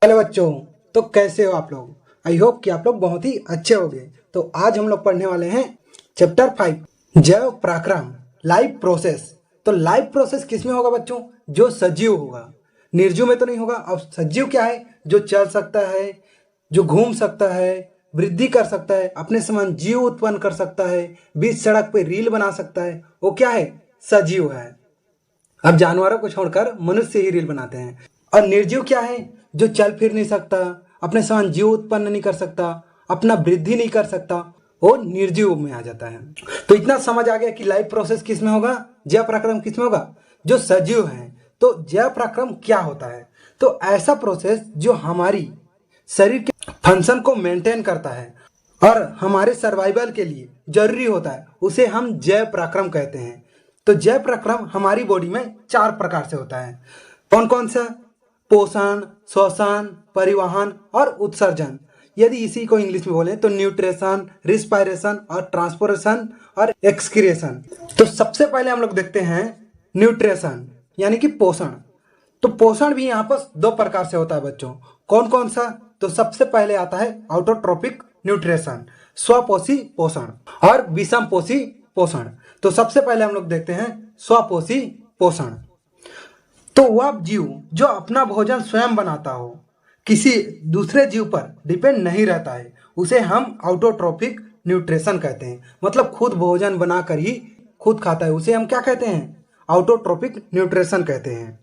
Hello बच्चों। तो कैसे हो आप लोग? आई होप कि आप लोग बहुत ही अच्छे होंगे। तो आज हम लोग पढ़ने वाले हैं चैप्टर 5 जैव पराक्रम लाइफ प्रोसेस। तो लाइफ प्रोसेस किसमें होगा बच्चों? जो सजीव होगा, निर्जीव में तो नहीं होगा। अब सजीव क्या है? जो चल सकता है, जो घूम सकता है, वृद्धि कर सकता है, अपने समान जीव उत्पन्न कर सकता है, बीच सड़क पे रील बना सकता है, वो क्या है? सजीव है। अब जानवरों को छोड़कर मनुष्य ही रील बनाते हैं। और निर्जीव क्या है? जो चल फिर नहीं सकता, अपने समान जीव उत्पन्न नहीं कर सकता, अपना वृद्धि नहीं कर सकता, वो निर्जीव में आ जाता है। तो इतना समझ आ गया कि लाइफ प्रोसेस किस में होगा, जैव पराक्रम किस में होगा? जो सजीव है। तो जैव पराक्रम क्या होता है? तो ऐसा प्रोसेस जो हमारी शरीर के फंक्शन को मेंटेन करता है और हमारे सर्वाइवल के लिए जरूरी होता है, उसे हम जैव पराक्रम कहते हैं। तो जैव पराक्रम हमारी बॉडी में 4 प्रकार से होता है। कौन कौन सा? पोषण, श्वसन, परिवहन और उत्सर्जन। यदि इसी को इंग्लिश में बोले तो न्यूट्रिशन, रिस्पायरेशन और ट्रांसपोर्टेशन और एक्सक्रिएशन। तो सबसे पहले हम लोग देखते हैं न्यूट्रिशन यानी कि पोषण। तो पोषण भी यहाँ पर 2 प्रकार से होता है बच्चों। कौन कौन सा? तो सबसे पहले आता है ऑटोट्रोपिक न्यूट्रिशन, स्वपोषी पोषण, और विषमपोषी पोषण। तो सबसे पहले हम लोग देखते हैं स्वपोषी पोषण। तो वह जीव जो अपना भोजन स्वयं बनाता हो, किसी दूसरे जीव पर डिपेंड नहीं रहता है, उसे हम ऑटोट्रोपिक न्यूट्रिशन कहते हैं। मतलब खुद भोजन बनाकर ही खुद खाता है, उसे हम क्या कहते हैं? ऑटोट्रोपिक न्यूट्रिशन कहते हैं।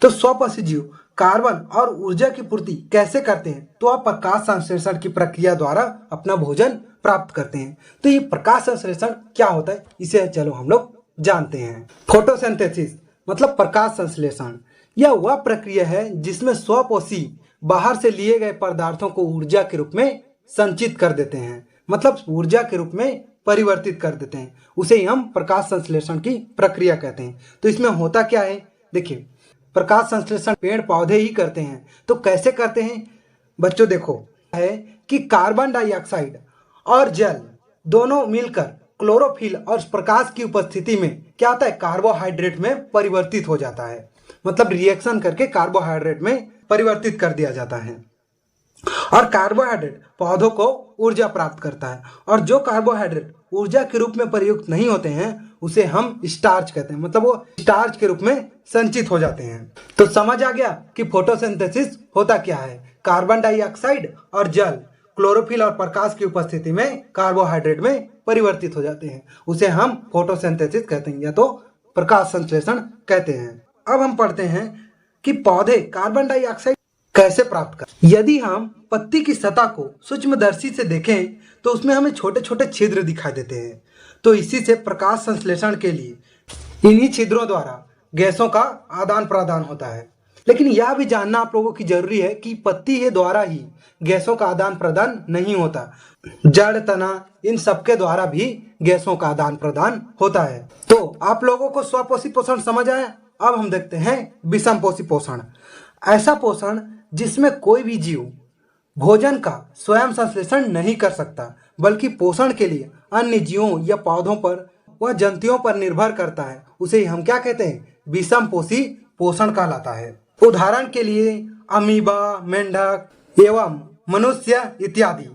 तो स्वपोषी जीव कार्बन और ऊर्जा की पूर्ति कैसे करते हैं? तो वह प्रकाश संश्लेषण की प्रक्रिया द्वारा अपना भोजन प्राप्त करते हैं। तो ये प्रकाश संश्लेषण क्या होता है, इसे चलो हम लोग जानते हैं। फोटोसिंथेसिस मतलब प्रकाश संश्लेषण, यह वह प्रक्रिया है जिसमें स्वपोषी बाहर से लिए गए पदार्थों को ऊर्जा के रूप में संचित कर देते हैं, मतलब ऊर्जा के रूप में परिवर्तित कर देते हैं। उसे ही हम प्रकाश संश्लेषण की प्रक्रिया कहते हैं। तो इसमें होता क्या है? देखिए, प्रकाश संश्लेषण पेड़ पौधे ही करते हैं। तो कैसे करते हैं बच्चों? देखो है कि कार्बन डाइऑक्साइड और जल दोनों मिलकर क्लोरोफिल और प्रकाश की उपस्थिति में क्या होता है? कार्बोहाइड्रेट में परिवर्तित हो जाता है। मतलब रिएक्शन करके कार्बोहाइड्रेट में परिवर्तित कर दिया जाता है। और कार्बोहाइड्रेट पौधों को ऊर्जा प्राप्त करता है। और जो कार्बोहाइड्रेट ऊर्जा के रूप में प्रयुक्त नहीं होते हैं, उसे हम स्टार्च कहते हैं। मतलब वो स्टार्च के रूप में संचित हो जाते हैं। तो समझ आ गया कि फोटोसिंथेसिस होता क्या है? कार्बन डाइऑक्साइड और जल क्लोरोफिल और प्रकाश की उपस्थिति में कार्बोहाइड्रेट में परिवर्तित हो जाते हैं, उसे हम फोटोसिंथेसिस कहते हैं या तो प्रकाश संश्लेषण कहते हैं। अब हम पढ़ते हैं कि पौधे कार्बन डाइऑक्साइड कैसे प्राप्त कर। यदि हम पत्ती की सतह को सूक्ष्मदर्शी से देखें तो उसमें हमें छोटे छोटे छिद्र दिखाई देते हैं। तो इसी से प्रकाश संश्लेषण के लिए इन्हीं छिद्रों द्वारा गैसों का आदान प्रदान होता है। लेकिन यह भी जानना आप लोगों की जरूरी है कि पत्ती के द्वारा ही गैसों का आदान प्रदान नहीं होता, जड़, तना, इन सबके द्वारा भी गैसों का आदान प्रदान होता है। तो आप लोगों को स्वपोषी पोषण समझ आया। अब हम देखते हैं विषमपोषी पोषण। ऐसा पोषण जिसमें कोई भी जीव भोजन का स्वयं संश्लेषण नहीं कर सकता, बल्कि पोषण के लिए अन्य जीवों या पौधों पर वह जंतुओं पर निर्भर करता है, उसे हम क्या कहते हैं? विषमपोषी पोषण कहलाता है। उदाहरण के लिए अमीबा, मेंढक एवं मनुष्य इत्यादि।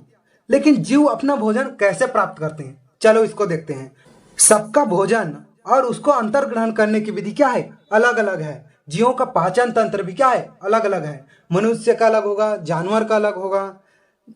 लेकिन जीव अपना भोजन कैसे प्राप्त करते हैं? चलो इसको देखते हैं। सबका भोजन और उसको अंतर्ग्रहण करने की विधि क्या है? अलग अलग है। जीवों का पाचन तंत्र भी क्या है? अलग अलग है। मनुष्य का अलग होगा, जानवर का अलग होगा,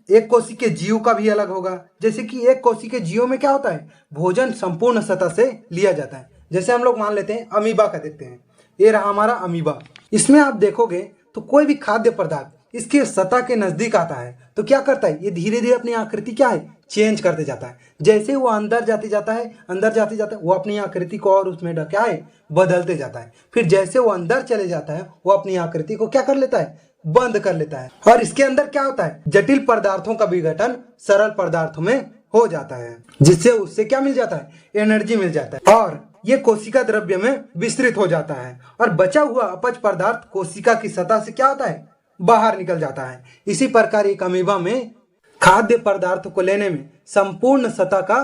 एक कोशिका के जीव का भी अलग होगा। जैसे कि एक कोशिका के जीवों में क्या होता है? भोजन संपूर्ण सतह से लिया जाता है। जैसे हम लोग मान लेते हैं अमीबा का, देखते हैं, ये रहा हमारा अमीबा। इसमें आप देखोगे तो कोई भी खाद्य पदार्थ इसके सतह के नजदीक आता है तो क्या करता है? ये धीरे धीरे अपनी आकृति क्या है? चेंज करते जाता है। जैसे वो अंदर जाते जाता है, अंदर जाते जाता है, वो अपनी आकृति को और उसमें क्या है? बदलते जाता है। फिर जैसे वो अंदर चले जाता है, वो अपनी आकृति को क्या कर लेता है? बंद कर लेता है। और इसके अंदर क्या होता है? जटिल पदार्थों का विघटन सरल पदार्थों में हो जाता है, जिससे उससे क्या मिल जाता है? एनर्जी मिल जाता है और ये कोशिका द्रव्य में विस्तृत हो जाता है। और बचा हुआ अपच पदार्थ कोशिका की सतह से क्या होता है? बाहर निकल जाता है। इसी प्रकार एक अमीबा में खाद्य पदार्थ को लेने में संपूर्ण सतह का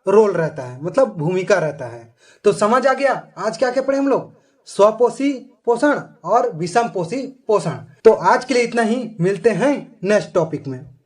रोल रहता है, मतलब भूमिका रहता है। तो समझ आ गया आज क्या क्या पढ़े हम लोग? स्वपोषी पोषण और विषमपोषी पोषण। तो आज के लिए इतना ही, मिलते हैं नेक्स्ट टॉपिक में।